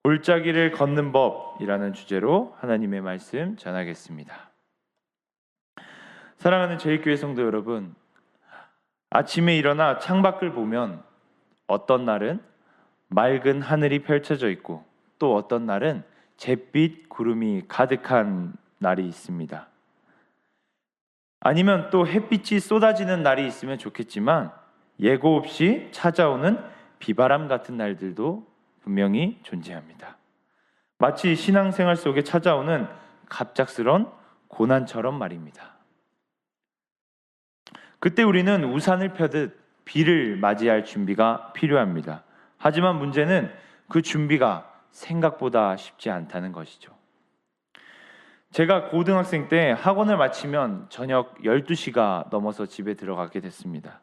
골짜기를 걷는 법이라는 주제로 하나님의 말씀 전하겠습니다. 사랑하는 제일교회 성도 여러분, 아침에 일어나 창밖을 보면 어떤 날은 맑은 하늘이 펼쳐져 있고 또 어떤 날은 잿빛 구름이 가득한 날이 있습니다. 아니면 또 햇빛이 쏟아지는 날이 있으면 좋겠지만 예고 없이 찾아오는 비바람 같은 날들도 분명히 존재합니다. 마치 신앙생활 속에 찾아오는 갑작스런 고난처럼 말입니다. 그때 우리는 우산을 펴듯 비를 맞이할 준비가 필요합니다. 하지만 문제는 그 준비가 생각보다 쉽지 않다는 것이죠. 제가 고등학생 때 학원을 마치면 저녁 12시가 넘어서 집에 들어가게 됐습니다.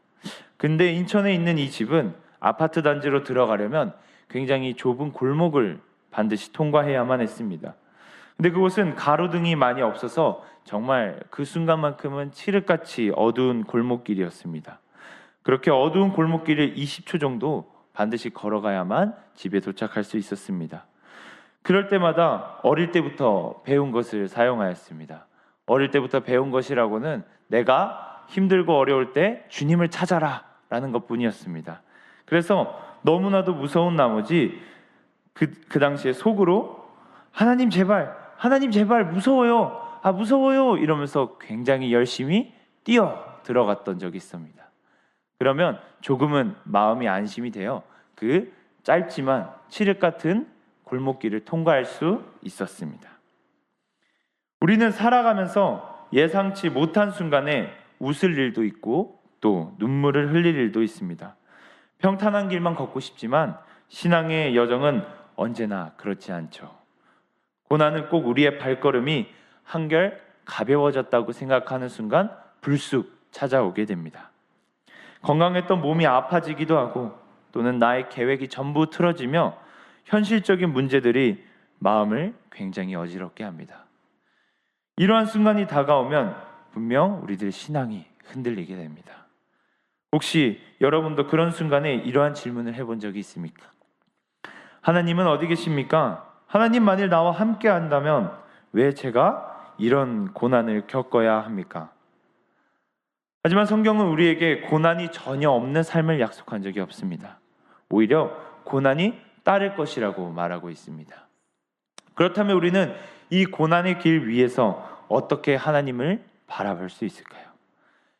근데 인천에 있는 이 집은 아파트 단지로 들어가려면 굉장히 좁은 골목을 반드시 통과해야만 했습니다. 근데 그곳은 가로등이 많이 없어서 정말 그 순간만큼은 칠흑같이 어두운 골목길이었습니다. 그렇게 어두운 골목길을 20초 정도 반드시 걸어가야만 집에 도착할 수 있었습니다. 그럴 때마다 어릴 때부터 배운 것을 사용하였습니다. 어릴 때부터 배운 것이라고는 내가 힘들고 어려울 때 주님을 찾아라 라는 것뿐이었습니다. 그래서 너무나도 무서운 나머지 그 당시에 속으로 하나님 제발 무서워요 이러면서 굉장히 열심히 뛰어 들어갔던 적이 있습니다. 그러면 조금은 마음이 안심이 되어 그 짧지만 칠흑 같은 골목길을 통과할 수 있었습니다. 우리는 살아가면서 예상치 못한 순간에 웃을 일도 있고 또 눈물을 흘릴 일도 있습니다. 평탄한 길만 걷고 싶지만 신앙의 여정은 언제나 그렇지 않죠. 고난은 꼭 우리의 발걸음이 한결 가벼워졌다고 생각하는 순간 불쑥 찾아오게 됩니다. 건강했던 몸이 아파지기도 하고 또는 나의 계획이 전부 틀어지며 현실적인 문제들이 마음을 굉장히 어지럽게 합니다. 이러한 순간이 다가오면 분명 우리들 신앙이 흔들리게 됩니다. 혹시 여러분도 그런 순간에 이러한 질문을 해본 적이 있습니까? 하나님은 어디 계십니까? 하나님 만일 나와 함께 한다면 왜 제가 이런 고난을 겪어야 합니까? 하지만 성경은 우리에게 고난이 전혀 없는 삶을 약속한 적이 없습니다. 오히려 고난이 따를 것이라고 말하고 있습니다. 그렇다면 우리는 이 고난의 길 위에서 어떻게 하나님을 바라볼 수 있을까요?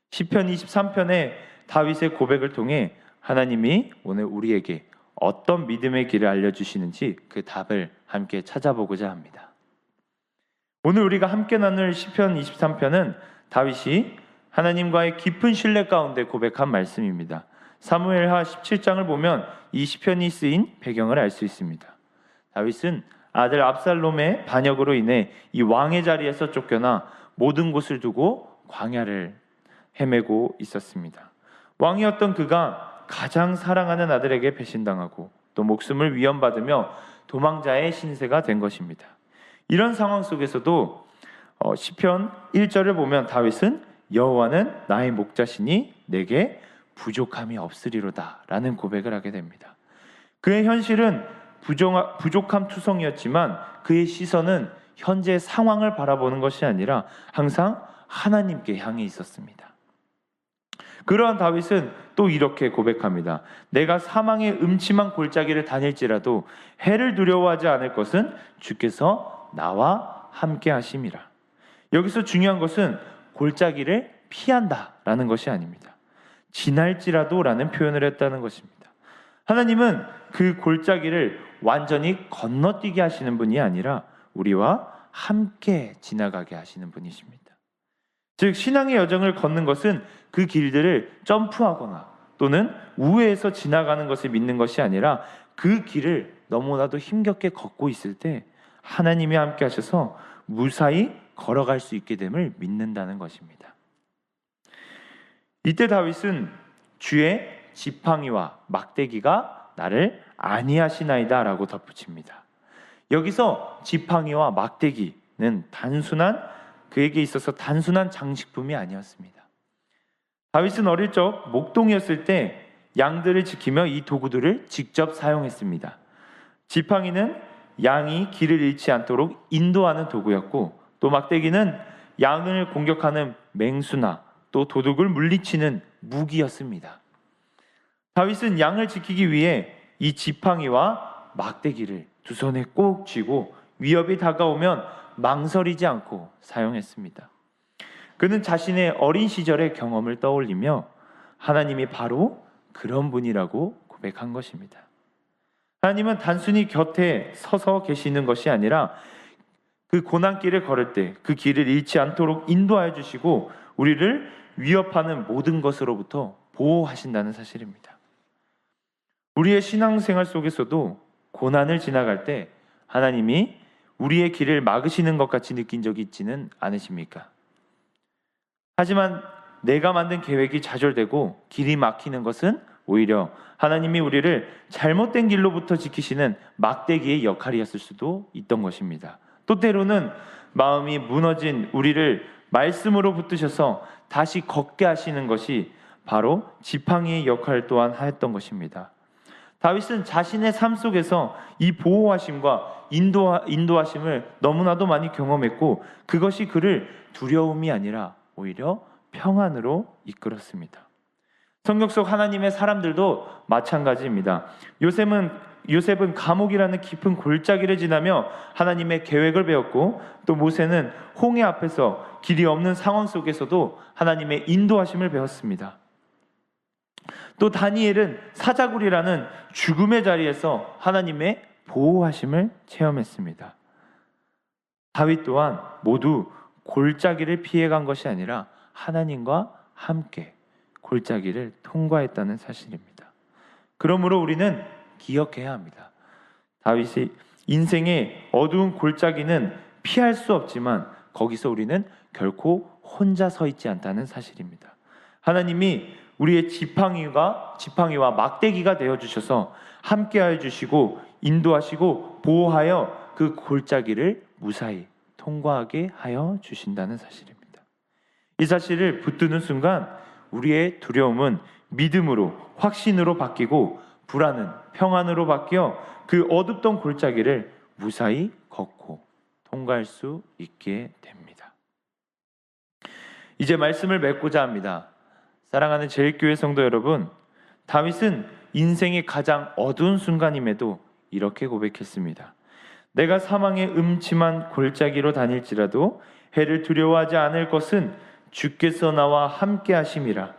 시편 23편에 다윗의 고백을 통해 하나님이 오늘 우리에게 어떤 믿음의 길을 알려주시는지 그 답을 함께 찾아보고자 합니다. 오늘 우리가 함께 나눌 시편 23편은 다윗이 하나님과의 깊은 신뢰 가운데 고백한 말씀입니다. 사무엘하 17장을 보면 이 시편이 쓰인 배경을 알 수 있습니다. 다윗은 아들 압살롬의 반역으로 인해 이 왕의 자리에서 쫓겨나 모든 곳을 두고 광야를 헤매고 있었습니다. 왕이었던 그가 가장 사랑하는 아들에게 배신당하고 또 목숨을 위협받으며 도망자의 신세가 된 것입니다. 이런 상황 속에서도 시편 1절을 보면 다윗은 여호와는 나의 목자시니 내게 부족함이 없으리로다 라는 고백을 하게 됩니다. 그의 현실은 부족함 투성이었지만 그의 시선은 현재 상황을 바라보는 것이 아니라 항상 하나님께 향해 있었습니다. 그러한 다윗은 또 이렇게 고백합니다. 내가 사망의 음침한 골짜기를 다닐지라도 해를 두려워하지 않을 것은 주께서 나와 함께 하심이라. 여기서 중요한 것은 골짜기를 피한다라는 것이 아닙니다. 지날지라도 라는 표현을 했다는 것입니다. 하나님은 그 골짜기를 완전히 건너뛰게 하시는 분이 아니라 우리와 함께 지나가게 하시는 분이십니다. 즉 신앙의 여정을 걷는 것은 그 길들을 점프하거나 또는 우회해서 지나가는 것을 믿는 것이 아니라 그 길을 너무나도 힘겹게 걷고 있을 때 하나님이 함께 하셔서 무사히 걸어갈 수 있게 됨을 믿는다는 것입니다. 이때 다윗은 주의 지팡이와 막대기가 나를 안위하시나이다 라고 덧붙입니다. 여기서 지팡이와 막대기는 그에게 있어서 단순한 장식품이 아니었습니다. 다윗은 어릴 적 목동이었을 때 양들을 지키며 이 도구들을 직접 사용했습니다. 지팡이는 양이 길을 잃지 않도록 인도하는 도구였고, 또 막대기는 양을 공격하는 맹수나 또 도둑을 물리치는 무기였습니다. 다윗은 양을 지키기 위해 이 지팡이와 막대기를 두 손에 꼭 쥐고 위협이 다가오면 망설이지 않고 사용했습니다. 그는 자신의 어린 시절의 경험을 떠올리며 하나님이 바로 그런 분이라고 고백한 것입니다. 하나님은 단순히 곁에 서서 계시는 것이 아니라 그 고난길을 걸을 때 그 길을 잃지 않도록 인도하여 주시고 우리를 위협하는 모든 것으로부터 보호하신다는 사실입니다. 우리의 신앙생활 속에서도 고난을 지나갈 때 하나님이 우리의 길을 막으시는 것 같이 느낀 적이 있지는 않으십니까? 하지만 내가 만든 계획이 좌절되고 길이 막히는 것은 오히려 하나님이 우리를 잘못된 길로부터 지키시는 막대기의 역할이었을 수도 있던 것입니다. 또 때로는 마음이 무너진 우리를 말씀으로 붙드셔서 다시 걷게 하시는 것이 바로 지팡이의 역할 또한 하였던 것입니다. 다윗은 자신의 삶 속에서 이 보호하심과 인도하심을 너무나도 많이 경험했고 그것이 그를 두려움이 아니라 오히려 평안으로 이끌었습니다. 성경 속 하나님의 사람들도 마찬가지입니다. 요셉은 감옥이라는 깊은 골짜기를 지나며 하나님의 계획을 배웠고, 또 모세는 홍해 앞에서 길이 없는 상황 속에서도 하나님의 인도하심을 배웠습니다. 또 다니엘은 사자굴이라는 죽음의 자리에서 하나님의 보호하심을 체험했습니다. 다윗 또한 모두 골짜기를 피해간 것이 아니라 하나님과 함께 골짜기를 통과했다는 사실입니다. 그러므로 우리는 기억해야 합니다. 다윗의 인생의 어두운 골짜기는 피할 수 없지만 거기서 우리는 결코 혼자 서 있지 않다는 사실입니다. 하나님이 우리의 지팡이와 막대기가 되어주셔서 함께하여 주시고 인도하시고 보호하여 그 골짜기를 무사히 통과하게 하여 주신다는 사실입니다. 이 사실을 붙드는 순간 우리의 두려움은 믿음으로, 확신으로 바뀌고 불안은 평안으로 바뀌어 그 어둡던 골짜기를 무사히 걷고 통과할 수 있게 됩니다. 이제 말씀을 맺고자 합니다. 사랑하는 제일교회 성도 여러분, 다윗은 인생의 가장 어두운 순간임에도 이렇게 고백했습니다. 내가 사망의 음침한 골짜기로 다닐지라도 해를 두려워하지 않을 것은 주께서 나와 함께 하심이라.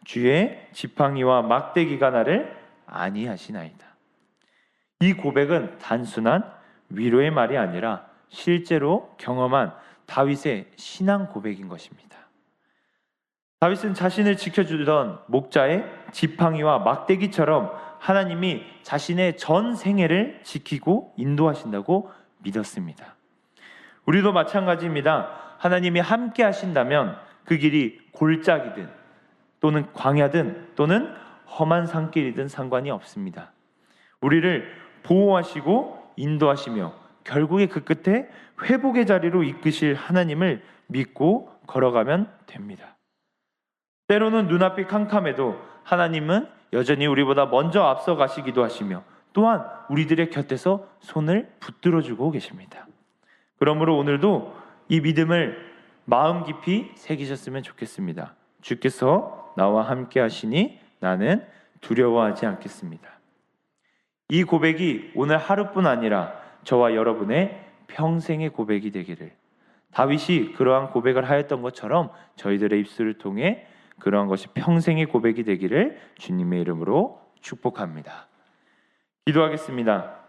주의 지팡이와 막대기가 나를 안위하시나이다. 이 고백은 단순한 위로의 말이 아니라 실제로 경험한 다윗의 신앙 고백인 것입니다. 다윗은 자신을 지켜주던 목자의 지팡이와 막대기처럼 하나님이 자신의 전 생애를 지키고 인도하신다고 믿었습니다. 우리도 마찬가지입니다. 하나님이 함께 하신다면 그 길이 골짜기든 또는 광야든 또는 험한 산길이든 상관이 없습니다. 우리를 보호하시고 인도하시며 결국에 그 끝에 회복의 자리로 이끄실 하나님을 믿고 걸어가면 됩니다. 때로는 눈앞이 캄캄해도 하나님은 여전히 우리보다 먼저 앞서 가시기도 하시며 또한 우리들의 곁에서 손을 붙들어주고 계십니다. 그러므로 오늘도 이 믿음을 마음 깊이 새기셨으면 좋겠습니다. 주께서 나와 함께 하시니 나는 두려워하지 않겠습니다. 이 고백이 오늘 하루뿐 아니라 저와 여러분의 평생의 고백이 되기를, 다윗이 그러한 고백을 하였던 것처럼 저희들의 입술을 통해 그러한 것이 평생의 고백이 되기를 주님의 이름으로 축복합니다. 기도하겠습니다.